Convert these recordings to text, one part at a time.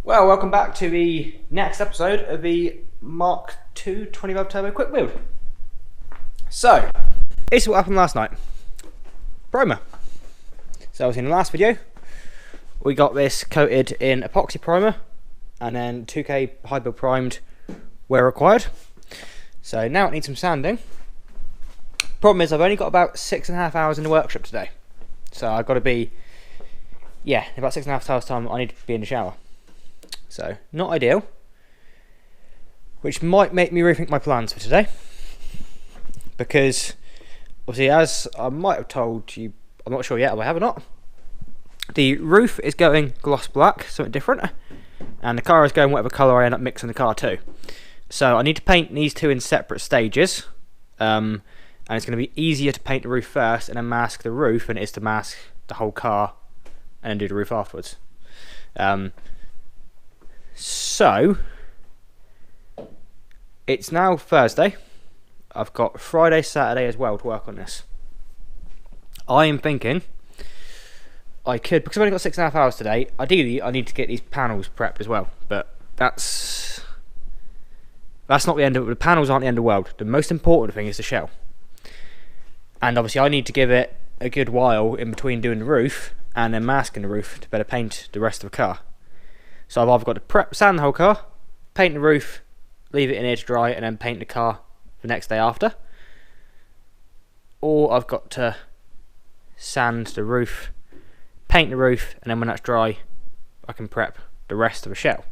Well, welcome back to the next episode of the MK2 25 Turbo Quick Build. So, this is what happened last night. Primer. So, obviously in the last video, we got this coated in epoxy primer and then 2K high build primed where required. So now it needs some sanding. Problem is I've only got about 6.5 hours in the workshop today. So I've got to be, in about 6.5 hours time I need to be in the shower. So, not ideal. Which might make me rethink my plans for today. Because, obviously, as I might have told you, I'm not sure yet if I have or not, the roof is going gloss black, something different. And the car is going whatever colour I end up mixing the car to. So, I need to paint these two in separate stages. And it's going to be easier to paint the roof first and then mask the roof than it is to mask the whole car and then do the roof afterwards. So, it's now Thursday. I've got Friday, Saturday as well to work on this. I am thinking I could, because I've only got 6.5 hours today, ideally I need to get these panels prepped as well. But that's not the end of it. The panels aren't the end of the world. The most important thing is the shell. And obviously I need to give it a good while in between doing the roof and then masking the roof to better paint the rest of the car. So I've either got to sand the whole car, paint the roof, leave it in here to dry, and then paint the car the next day after. Or I've got to sand the roof, paint the roof, and then when that's dry, I can prep the rest of the shell.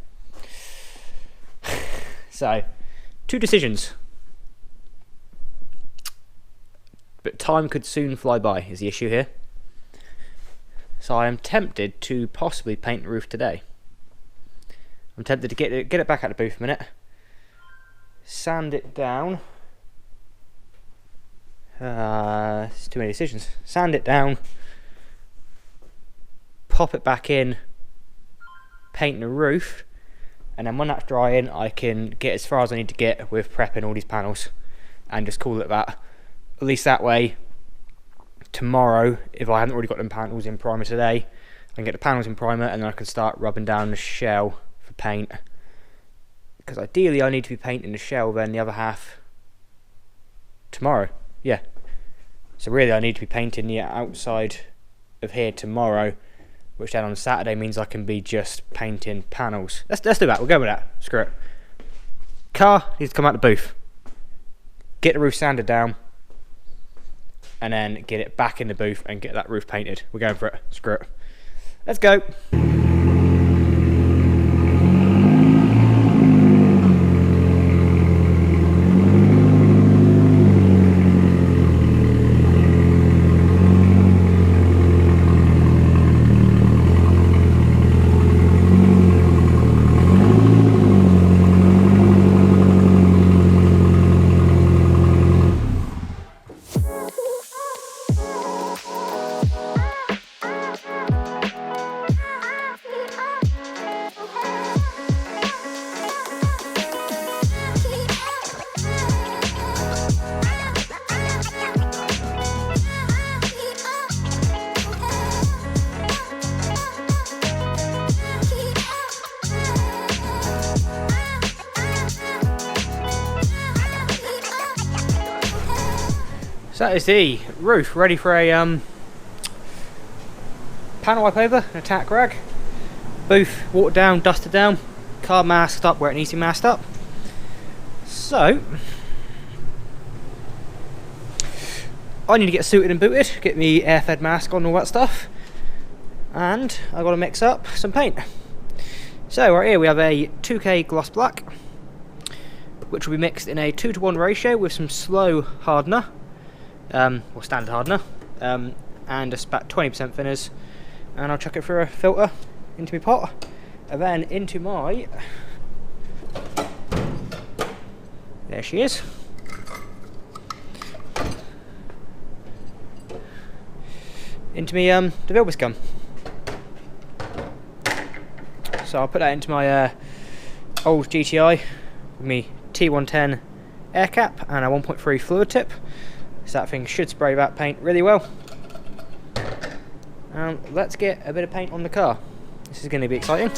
So, two decisions. But time could soon fly by, is the issue here. So I am tempted to possibly paint the roof today. I'm tempted to get it back out of the booth a minute, sand it down. It's too many decisions. Sand it down, pop it back in, paint the roof, and then when that's drying, I can get as far as I need to get with prepping all these panels, and just call it that. At least that way, tomorrow, if I haven't already got them panels in primer today, I can get the panels in primer, and then I can start rubbing down the shell for paint, because ideally I need to be painting the shell then the other half tomorrow. So really I need to be painting the outside of here tomorrow, which then on Saturday means I can be just painting panels. Let's do that. We'll go with that. Screw it. Car needs to come out the booth, get the roof sanded down, and then get it back in the booth and get that roof painted. We're going for it. Screw it. Let's go. So that is the roof ready for a panel wipe over, an attack rag, booth watered down, dusted down, car masked up where it needs to be masked up. So I need to get suited and booted, get the air fed mask on and all that stuff, and I've got to mix up some paint. So right here we have a 2K gloss black, which will be mixed in a 2:1 ratio with some slow hardener, or standard hardener, and just about 20% thinners, and I'll chuck it through a filter into my pot, and then into my, there she is, into me the Vilbus gun. So I'll put that into my old GTI with me T110 air cap and a 1.3 fluid tip. So that thing should spray that paint really well. Let's get a bit of paint on the car. This is going to be exciting.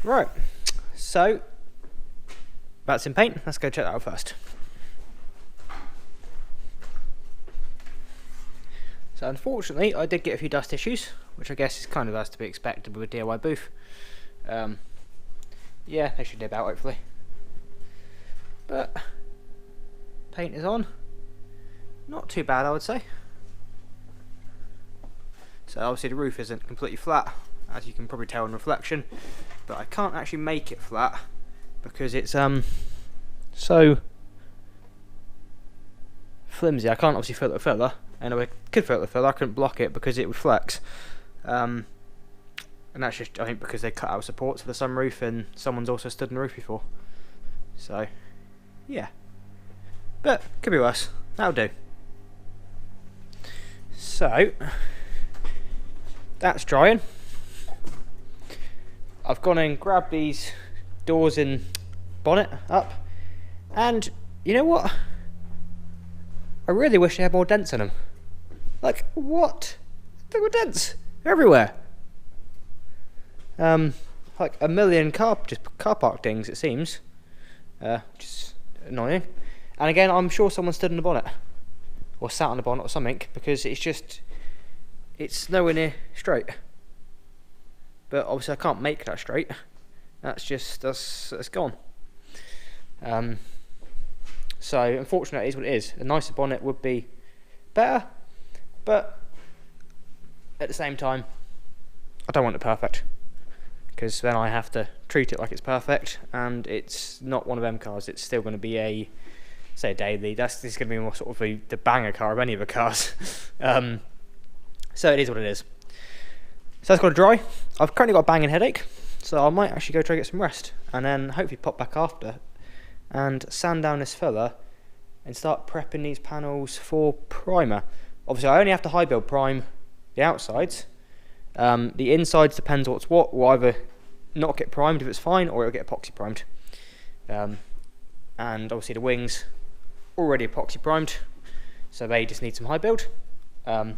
Right, so that's in paint. Let's go check that out first. So unfortunately, I did get a few dust issues, which I guess is kind of as to be expected with a DIY booth. Yeah, they should dip out hopefully. But paint is on. Not too bad, I would say. So obviously the roof isn't completely flat, as you can probably tell in reflection, but I can't actually make it flat because it's so flimsy. I can't obviously fill it with filler, and I could fill it with filler, I couldn't block it because it would flex. And that's just, I think, because they cut out supports for the sunroof and someone's also stood on the roof before. So yeah, but could be worse. That'll do. So that's drying. I've gone and grabbed these doors and bonnet up, and you know what? I really wish they had more dents in them. Like, what? There were dents everywhere. Like a million car park dings, it seems, which is annoying. And again, I'm sure someone stood in the bonnet or sat on the bonnet or something, because it's nowhere near straight. But obviously I can't make that straight. That's gone. So unfortunately it is what it is. A nicer bonnet would be better, but at the same time I don't want it perfect, because then I have to treat it like it's perfect, and it's not one of them cars. It's still going to be a daily. This is going to be more sort of the banger car of any of the cars. So it is what it is. So that's got to dry. I've currently got a banging headache, so I might actually go try to get some rest, and then hopefully pop back after and sand down this filler and start prepping these panels for primer. Obviously I only have to high build prime the outsides. The insides depends what's what. Will either not get primed if it's fine, or it'll get epoxy primed. And obviously the wings already epoxy primed, so they just need some high build. And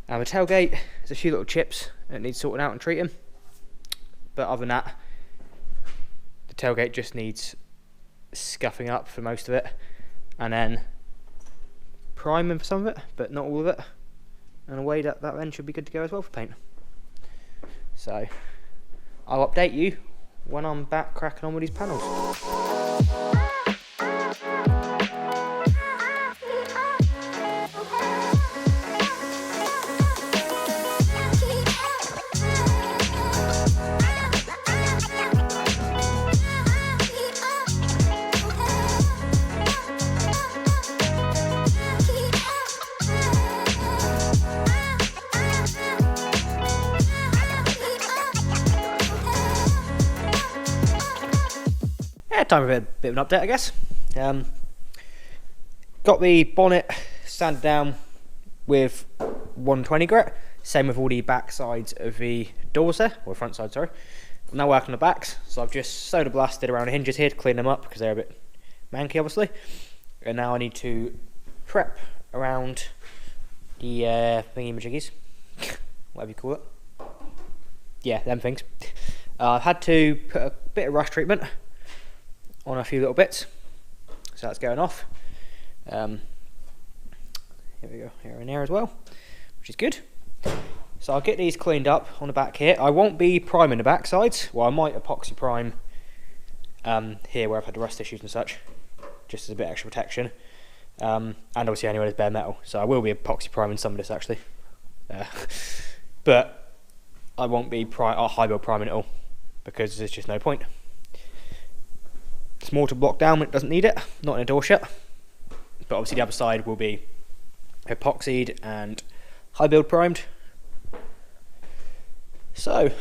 the tailgate, there's a few little chips that need sorting out and treating, but other than that, the tailgate just needs scuffing up for most of it, and then priming for some of it, but not all of it, and away that end should be good to go as well for paint. So I'll update you when I'm back cracking on with these panels. Time for a bit of an update, I guess. Got the bonnet sanded down with 120 grit. Same with all the back sides of the doors there, or front side, sorry. I'm now working on the backs, so I've just soda blasted around the hinges here to clean them up because they're a bit manky, obviously. And now I need to prep around the thingy-majiggies, whatever you call it. Yeah, them things. I've had to put a bit of rust treatment on a few little bits, so that's going off. Here we go, here and there as well, which is good. So I'll get these cleaned up on the back here. I won't be priming the back sides. Well, I might epoxy prime here where I've had the rust issues and such, just as a bit extra protection. And obviously anywhere there's bare metal, so I will be epoxy priming some of this actually. But I won't be high build priming it all, because there's just no point. It's more to block down when it doesn't need it, not in a door shut. But obviously the other side will be epoxied and high build primed. So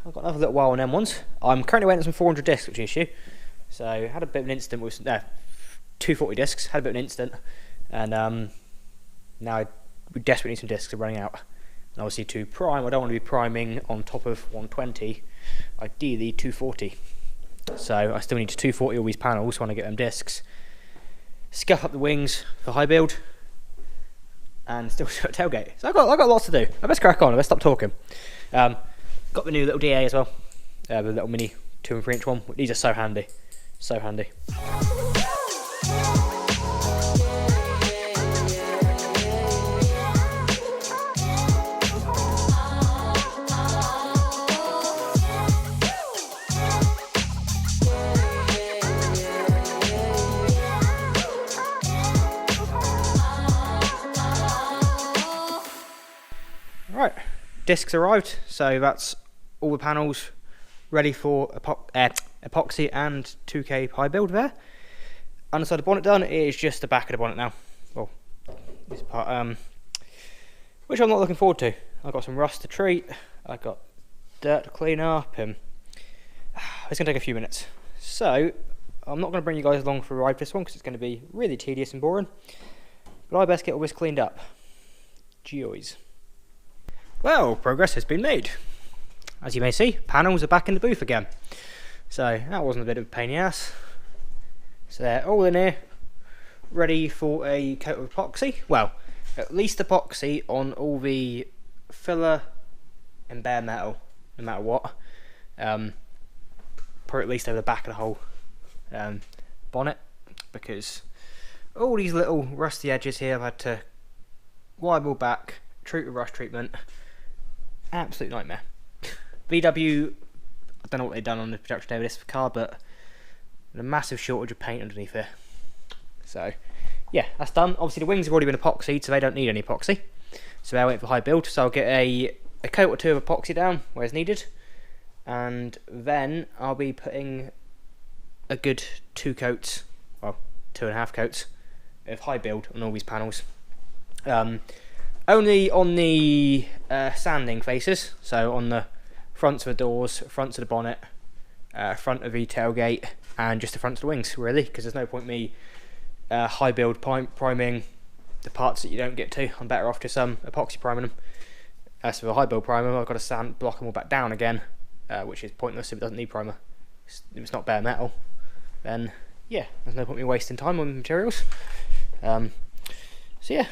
I've got another little while on them ones. I'm currently waiting on some 400 discs, which is issue. So I had a bit of an incident with 240 discs, had a bit of an incident, and now we desperately need some discs, they're running out. And obviously to prime, I don't want to be priming on top of 120, ideally 240. So I still need to 240 all these panels when I get them discs, scuff up the wings for high build, and still do a tailgate. So I've got lots to do. I best crack on, I best stop talking. Got the new little DA as well, the little mini 2 and 3 inch one. These are so handy, so handy. Right, discs arrived, so that's all the panels ready for epoxy and 2K high build there. Underside of the bonnet done, it is just the back of the bonnet now. Well, this part, which I'm not looking forward to. I've got some rust to treat, I've got dirt to clean up, and it's going to take a few minutes. So, I'm not going to bring you guys along for a ride for this one, because it's going to be really tedious and boring. But I best get all this cleaned up. Joys. Well, progress has been made. As you may see, panels are back in the booth again. So that wasn't a bit of a pain in the ass. So they're all in here, ready for a coat of epoxy. Well, at least epoxy on all the filler and bare metal, no matter what. Probably at least over the back of the whole bonnet, because all these little rusty edges here I've had to wipe all back, treat with rust treatment. Absolute nightmare. VW, I don't know what they've done on the production day of this car, but a massive shortage of paint underneath here. So, yeah, that's done. Obviously, the wings have already been epoxied, so they don't need any epoxy. So they're waiting for high build. So I'll get a coat or two of epoxy down where it's needed, and then I'll be putting a good 2 coats, well, 2.5 coats of high build on all these panels. Only on the sanding faces, so on the fronts of the doors, fronts of the bonnet, front of the tailgate, and just the fronts of the wings, really, because there's no point me high build priming the parts that you don't get to. I'm better off just epoxy priming them. As for the high build primer, I've got to sand block them all back down again, which is pointless if it doesn't need primer. If it's not bare metal, then yeah, there's no point me wasting time on materials. So yeah.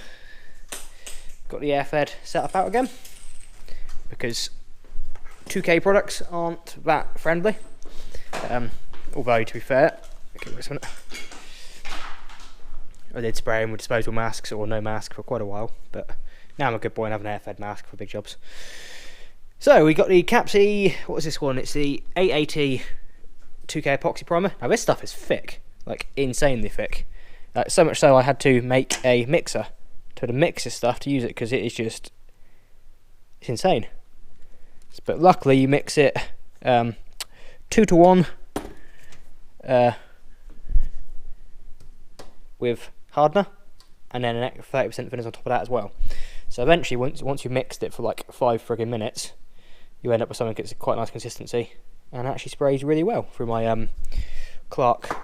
Got the air fed set up out again, because 2K products aren't that friendly. Although, to be fair, I did spray them with disposable masks or no mask for quite a while, but now I'm a good boy and have an air fed mask for big jobs. So we got the Capsy, what was this one? It's the 880 2K epoxy primer. Now this stuff is thick, like insanely thick. So much so I had to make a mixer to mix this stuff to use it, because it is just, it's insane. But luckily you mix it 2 to 1 with hardener, and then an extra 30% thinners on top of that as well. So eventually, once you've mixed it for like 5 friggin' minutes, you end up with something that's quite nice consistency, and actually sprays really well through my Clark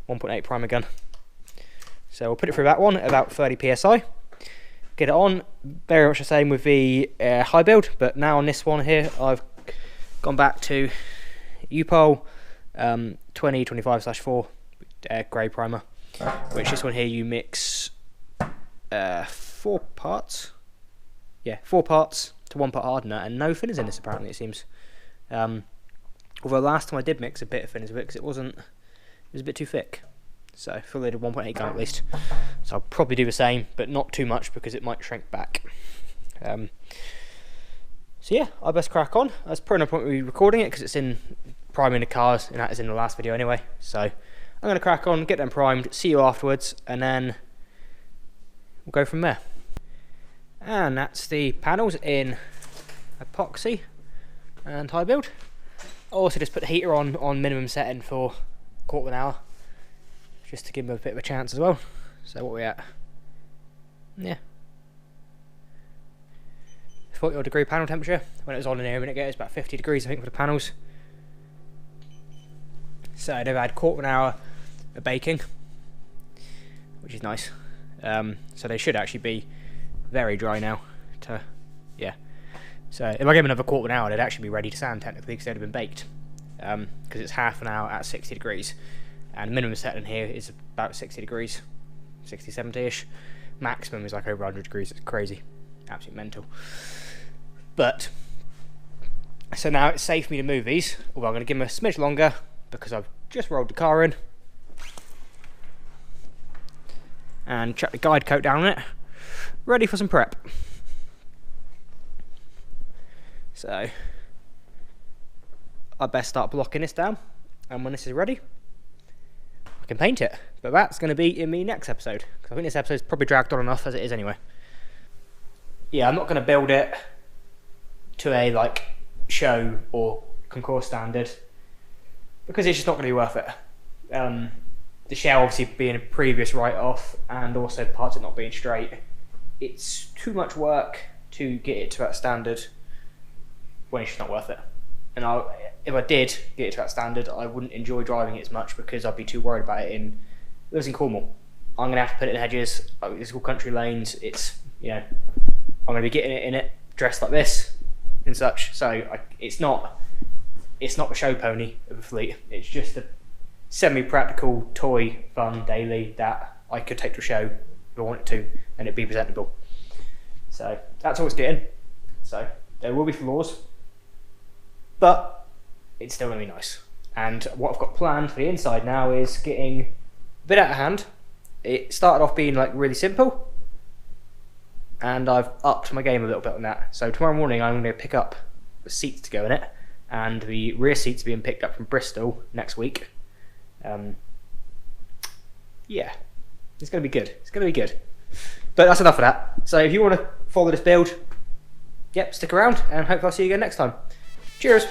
1.8 primer gun. So we'll put it through that one at about 30 psi. Get it on, very much the same with the high build, but now on this one here, I've gone back to UPOL 2025/4 grey primer, which this one here you mix 4 parts. Yeah, 4 parts to 1 part hardener, and no thinners in this apparently, it seems. Although last time I did mix a bit of thinners with it, because it was a bit too thick. So fully did 1.8 gun at least. So I'll probably do the same, but not too much because it might shrink back. So yeah, I best crack on. That's probably no point me recording it because it's in priming the cars, and that is in the last video anyway. So I'm going to crack on, get them primed, see you afterwards, and then we'll go from there. And that's the panels in epoxy and high build. I also just put the heater on minimum setting for a quarter of an hour, just to give them a bit of a chance as well. So what are we at? Yeah, 40 degree panel temperature. When it was on in here a minute ago, it was about 50 degrees I think for the panels. So they've had a quarter of an hour of baking, which is nice. So they should actually be very dry now. Yeah. So if I give them another quarter of an hour, they'd actually be ready to sand technically, because they'd have been baked. Because it's half an hour at 60 degrees. And minimum setting here is about 60 degrees, 60, 70-ish. Maximum is like over 100 degrees. It's crazy, absolutely mental. But So now it's safe for me to move these, although I'm going to give them a smidge longer because I've just rolled the car in. And chuck the guide coat down on it, ready for some prep. So I best start blocking this down, and when this is ready, I can paint it. But that's going to be in the next episode, because I think this episode's probably dragged on enough as it is anyway. Yeah, I'm not going to build it to a like show or concours standard, because it's just not going to be worth it. The shell obviously being a previous write-off, and also parts of it not being straight, it's too much work to get it to that standard when it's just not worth it. And if I did get it to that standard, I wouldn't enjoy driving it as much because I'd be too worried about it in Cornwall. I'm going to have to put it in hedges, it's all country lanes, it's, you know, I'm going to be getting it in it, dressed like this and such, so it's not the show pony of a fleet, it's just a semi-practical toy fun daily that I could take to a show if I wanted to and it'd be presentable. So that's all it's getting. So there will be flaws, but it's still going to be nice. And what I've got planned for the inside now is getting a bit out of hand. It started off being like really simple, and I've upped my game a little bit on that. So tomorrow morning I'm going to pick up the seats to go in it, and the rear seats being picked up from Bristol next week. Yeah, it's going to be good. It's going to be good. But that's enough of that. So if you want to follow this build, yep, stick around, and hopefully I'll see you again next time. Cheers.